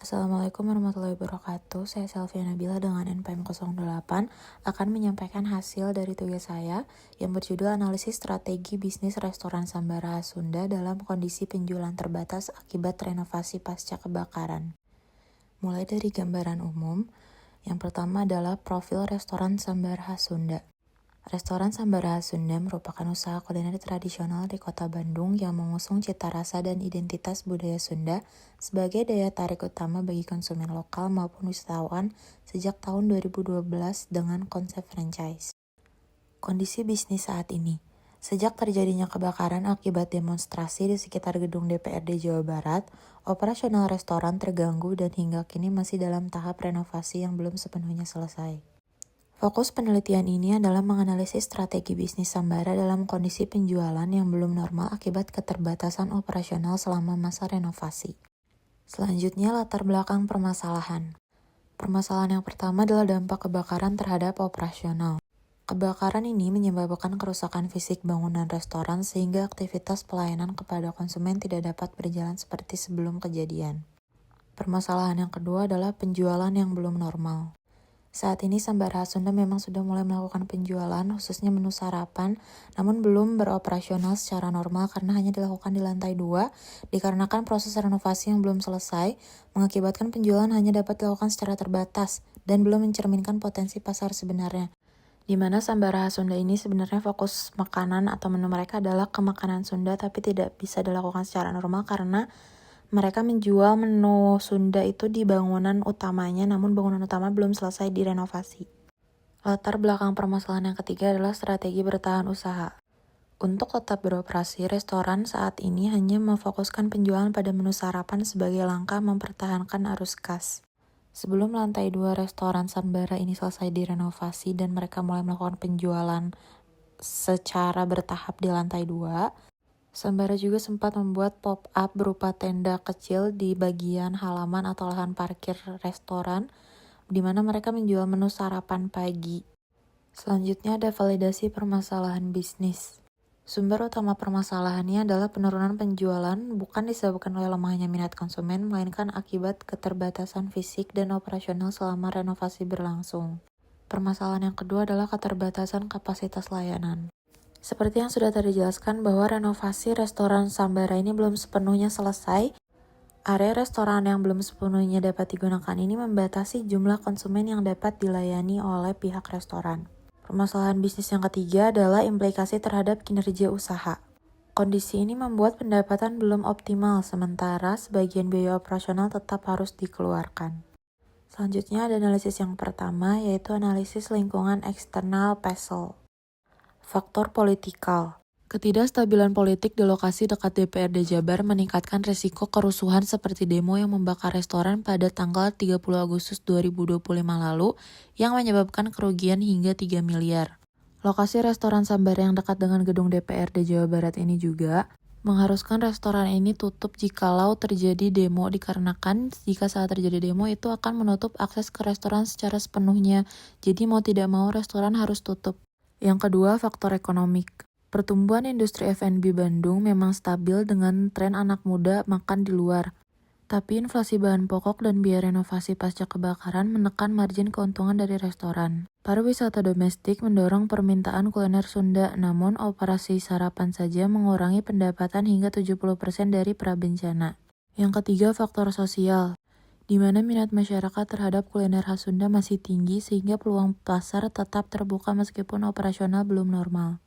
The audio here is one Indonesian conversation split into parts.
Assalamualaikum warahmatullahi wabarakatuh. Saya Selvia Nabila dengan NPM 08 akan menyampaikan hasil dari tugas saya yang berjudul Analisis Strategi Bisnis Restoran Sambara Sunda dalam kondisi penjualan terbatas akibat renovasi pasca kebakaran. Mulai dari gambaran umum, yang pertama adalah profil restoran Sambara Sunda. Restoran Sambara Sunda merupakan usaha kuliner tradisional di Kota Bandung yang mengusung cita rasa dan identitas budaya Sunda sebagai daya tarik utama bagi konsumen lokal maupun wisatawan sejak tahun 2012 dengan konsep franchise. Kondisi bisnis saat ini. Sejak terjadinya kebakaran akibat demonstrasi di sekitar gedung DPRD Jawa Barat, operasional restoran terganggu dan hingga kini masih dalam tahap renovasi yang belum sepenuhnya selesai. Fokus penelitian ini adalah menganalisis strategi bisnis Sambara dalam kondisi penjualan yang belum normal akibat keterbatasan operasional selama masa renovasi. Selanjutnya, latar belakang permasalahan. Permasalahan yang pertama adalah dampak kebakaran terhadap operasional. Kebakaran ini menyebabkan kerusakan fisik bangunan restoran sehingga aktivitas pelayanan kepada konsumen tidak dapat berjalan seperti sebelum kejadian. Permasalahan yang kedua adalah penjualan yang belum normal. Saat ini Sambara Sunda memang sudah mulai melakukan penjualan, khususnya menu sarapan, namun belum beroperasional secara normal karena hanya dilakukan di lantai 2, dikarenakan proses renovasi yang belum selesai, mengakibatkan penjualan hanya dapat dilakukan secara terbatas dan belum mencerminkan potensi pasar sebenarnya. Di mana Sambara Sunda ini sebenarnya fokus makanan atau menu mereka adalah ke makanan Sunda, tapi tidak bisa dilakukan secara normal karena mereka menjual menu Sunda itu di bangunan utamanya, namun bangunan utama belum selesai direnovasi. Latar belakang permasalahan yang ketiga adalah strategi bertahan usaha. Untuk tetap beroperasi, restoran saat ini hanya memfokuskan penjualan pada menu sarapan sebagai langkah mempertahankan arus kas. Sebelum lantai 2 restoran Sambara ini selesai direnovasi dan mereka mulai melakukan penjualan secara bertahap di lantai 2, Sambara juga sempat membuat pop-up berupa tenda kecil di bagian halaman atau lahan parkir restoran, di mana mereka menjual menu sarapan pagi. Selanjutnya ada validasi permasalahan bisnis. Sumber utama permasalahannya adalah penurunan penjualan bukan disebabkan oleh lemahnya minat konsumen, melainkan akibat keterbatasan fisik dan operasional selama renovasi berlangsung. Permasalahan yang kedua adalah keterbatasan kapasitas layanan. Seperti yang sudah tadi dijelaskan bahwa renovasi restoran Sambara ini belum sepenuhnya selesai, area restoran yang belum sepenuhnya dapat digunakan ini membatasi jumlah konsumen yang dapat dilayani oleh pihak restoran. Permasalahan bisnis yang ketiga adalah implikasi terhadap kinerja usaha. Kondisi ini membuat pendapatan belum optimal, sementara sebagian biaya operasional tetap harus dikeluarkan. Selanjutnya ada analisis yang pertama, yaitu analisis lingkungan eksternal PESEL. Faktor politikal. Ketidakstabilan politik di lokasi dekat DPRD Jabar meningkatkan risiko kerusuhan seperti demo yang membakar restoran pada tanggal 30 Agustus 2025 lalu yang menyebabkan kerugian hingga 3 miliar. Lokasi restoran Sambara yang dekat dengan gedung DPRD Jawa Barat ini juga mengharuskan restoran ini tutup jikalau terjadi demo dikarenakan jika saat terjadi demo itu akan menutup akses ke restoran secara sepenuhnya. Jadi mau tidak mau restoran harus tutup. Yang kedua, faktor ekonomik. Pertumbuhan industri F&B Bandung memang stabil dengan tren anak muda makan di luar. Tapi inflasi bahan pokok dan biaya renovasi pasca kebakaran menekan margin keuntungan dari restoran. Pariwisata domestik mendorong permintaan kuliner Sunda, namun operasi sarapan saja mengurangi pendapatan hingga 70% dari prabencana. Yang ketiga, faktor sosial, di mana minat masyarakat terhadap kuliner khas Sunda masih tinggi sehingga peluang pasar tetap terbuka meskipun operasional belum normal.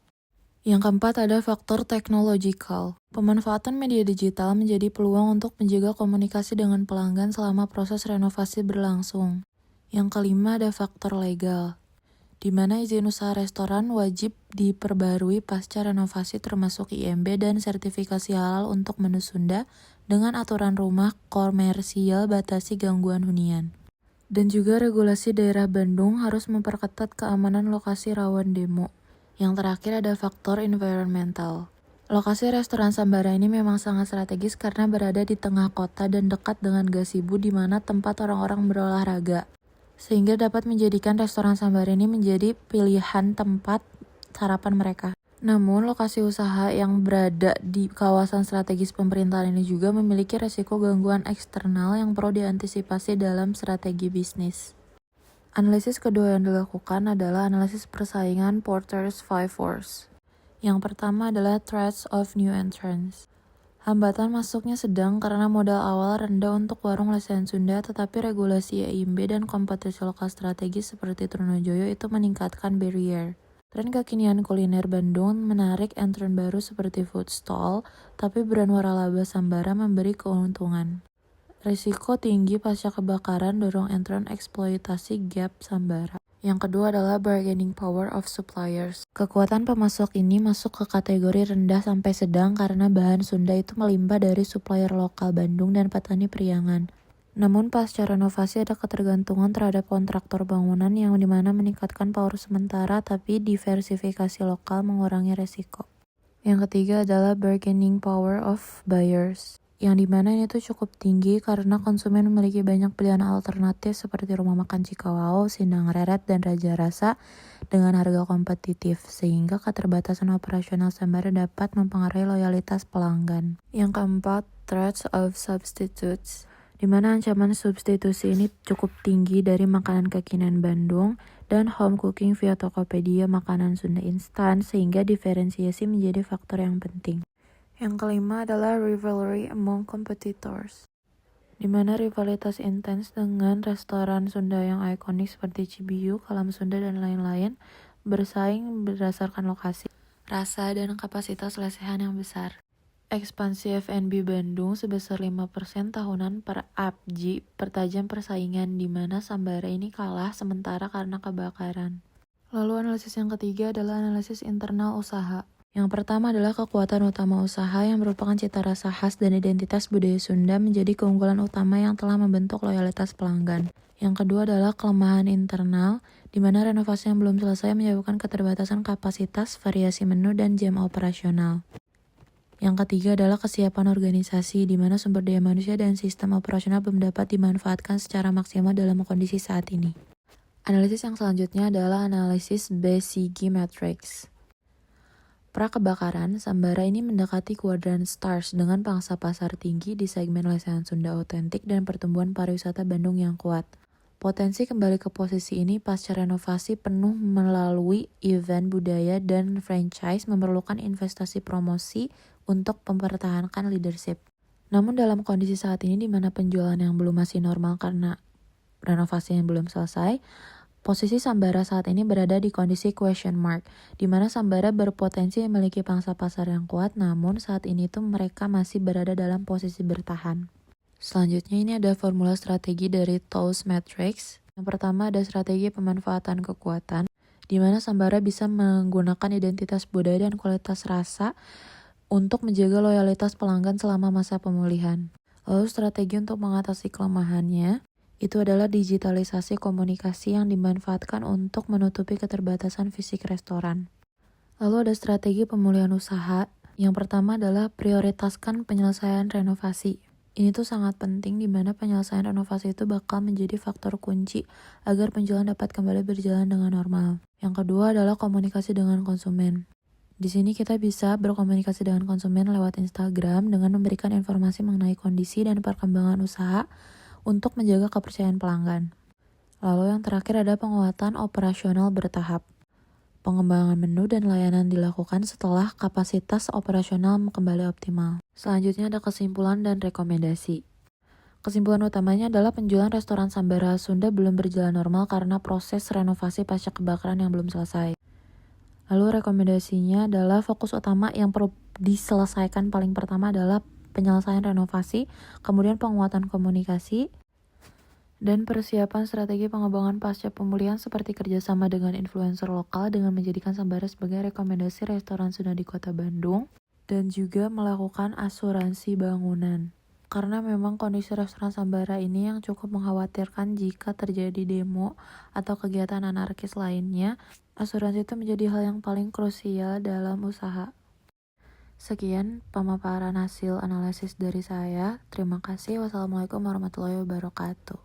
Yang keempat ada faktor teknologikal. Pemanfaatan media digital menjadi peluang untuk menjaga komunikasi dengan pelanggan selama proses renovasi berlangsung. Yang kelima ada faktor legal, di mana izin usaha restoran wajib diperbarui pasca renovasi termasuk IMB dan sertifikasi halal untuk menu Sunda dengan aturan rumah komersial batasi gangguan hunian. Dan juga regulasi daerah Bandung harus memperketat keamanan lokasi rawan demo. Yang terakhir ada faktor environmental. Lokasi restoran Sambara ini memang sangat strategis karena berada di tengah kota dan dekat dengan gazebo di mana tempat orang-orang berolahraga, sehingga dapat menjadikan restoran Sambara ini menjadi pilihan tempat sarapan mereka. Namun, lokasi usaha yang berada di kawasan strategis pemerintahan ini juga memiliki resiko gangguan eksternal yang perlu diantisipasi dalam strategi bisnis. Analisis kedua yang dilakukan adalah analisis persaingan Porter's Five Forces. Yang pertama adalah threats of new entrants. Hambatan masuknya sedang karena modal awal rendah untuk warung lesehan Sunda, tetapi regulasi EIMB dan kompetisi lokal strategis seperti Trunojoyo itu meningkatkan barrier. Tren kekinian kuliner Bandung menarik entran baru seperti food stall, tapi brand waralaba Sambara memberi keuntungan. Risiko tinggi pasca kebakaran dorong entran eksploitasi gap Sambara. Yang kedua adalah bargaining power of suppliers. Kekuatan pemasok ini masuk ke kategori rendah sampai sedang karena bahan Sunda itu melimpah dari supplier lokal Bandung dan petani Priangan. Namun pasca renovasi ada ketergantungan terhadap kontraktor bangunan yang dimana meningkatkan power sementara tapi diversifikasi lokal mengurangi resiko. Yang ketiga adalah bargaining power of buyers, yang dimana ini tuh cukup tinggi karena konsumen memiliki banyak pilihan alternatif seperti rumah makan Cikawao, Sindang Reret, dan Raja Rasa dengan harga kompetitif, sehingga keterbatasan operasional Sambara dapat mempengaruhi loyalitas pelanggan. Yang keempat, threats of substitutes, di mana ancaman substitusi ini cukup tinggi dari makanan kekinian Bandung dan home cooking via Tokopedia makanan Sunda instan, sehingga diferensiasi menjadi faktor yang penting. Yang kelima adalah rivalry among competitors, di mana rivalitas intens dengan restoran Sunda yang ikonik seperti Cibiu, Kalam Sunda, dan lain-lain bersaing berdasarkan lokasi, rasa, dan kapasitas lesehan yang besar. Ekspansi F&B Bandung sebesar 5% tahunan per APJ pertajam persaingan, di mana Sambara ini kalah sementara karena kebakaran. Lalu analisis yang ketiga adalah analisis internal usaha. Yang pertama adalah kekuatan utama usaha yang merupakan cita rasa khas dan identitas budaya Sunda menjadi keunggulan utama yang telah membentuk loyalitas pelanggan. Yang kedua adalah kelemahan internal, di mana renovasi yang belum selesai menyebabkan keterbatasan kapasitas, variasi menu, dan jam operasional. Yang ketiga adalah kesiapan organisasi, di mana sumber daya manusia dan sistem operasional belum dapat dimanfaatkan secara maksimal dalam kondisi saat ini. Analisis yang selanjutnya adalah analisis BCG Matrix. Pra-kebakaran, Sambara ini mendekati kuadran stars dengan pangsa pasar tinggi di segmen lesehan Sunda otentik dan pertumbuhan pariwisata Bandung yang kuat. Potensi kembali ke posisi ini pasca renovasi penuh melalui event budaya dan franchise memerlukan investasi promosi untuk mempertahankan leadership. Namun dalam kondisi saat ini di mana penjualan yang belum masih normal karena renovasi yang belum selesai, posisi Sambara saat ini berada di kondisi question mark, di mana Sambara berpotensi memiliki pangsa pasar yang kuat, namun saat ini tuh mereka masih berada dalam posisi bertahan. Selanjutnya ini ada formula strategi dari Toast Matrix. Yang pertama ada strategi pemanfaatan kekuatan, di mana Sambara bisa menggunakan identitas budaya dan kualitas rasa untuk menjaga loyalitas pelanggan selama masa pemulihan. Lalu strategi untuk mengatasi kelemahannya itu adalah digitalisasi komunikasi yang dimanfaatkan untuk menutupi keterbatasan fisik restoran. Lalu ada strategi pemulihan usaha. Yang pertama adalah prioritaskan penyelesaian renovasi. Ini tuh sangat penting di mana penyelesaian renovasi itu bakal menjadi faktor kunci agar penjualan dapat kembali berjalan dengan normal. Yang kedua adalah komunikasi dengan konsumen. Di sini kita bisa berkomunikasi dengan konsumen lewat Instagram dengan memberikan informasi mengenai kondisi dan perkembangan usaha untuk menjaga kepercayaan pelanggan. Lalu yang terakhir ada penguatan operasional bertahap. Pengembangan menu dan layanan dilakukan setelah kapasitas operasional kembali optimal. Selanjutnya ada kesimpulan dan rekomendasi. Kesimpulan utamanya adalah penjualan restoran Sambara Sunda belum berjalan normal karena proses renovasi pasca kebakaran yang belum selesai. Lalu rekomendasinya adalah fokus utama yang perlu diselesaikan paling pertama adalah penyelesaian renovasi, kemudian penguatan komunikasi, dan persiapan strategi pengembangan pasca pemulihan seperti kerjasama dengan influencer lokal dengan menjadikan Sambara sebagai rekomendasi restoran Sunda di Kota Bandung, dan juga melakukan asuransi bangunan. Karena memang kondisi restoran Sambara ini yang cukup mengkhawatirkan jika terjadi demo atau kegiatan anarkis lainnya, asuransi itu menjadi hal yang paling krusial dalam usaha. Sekian pemaparan hasil analisis dari saya. Terima kasih. Wassalamualaikum warahmatullahi wabarakatuh.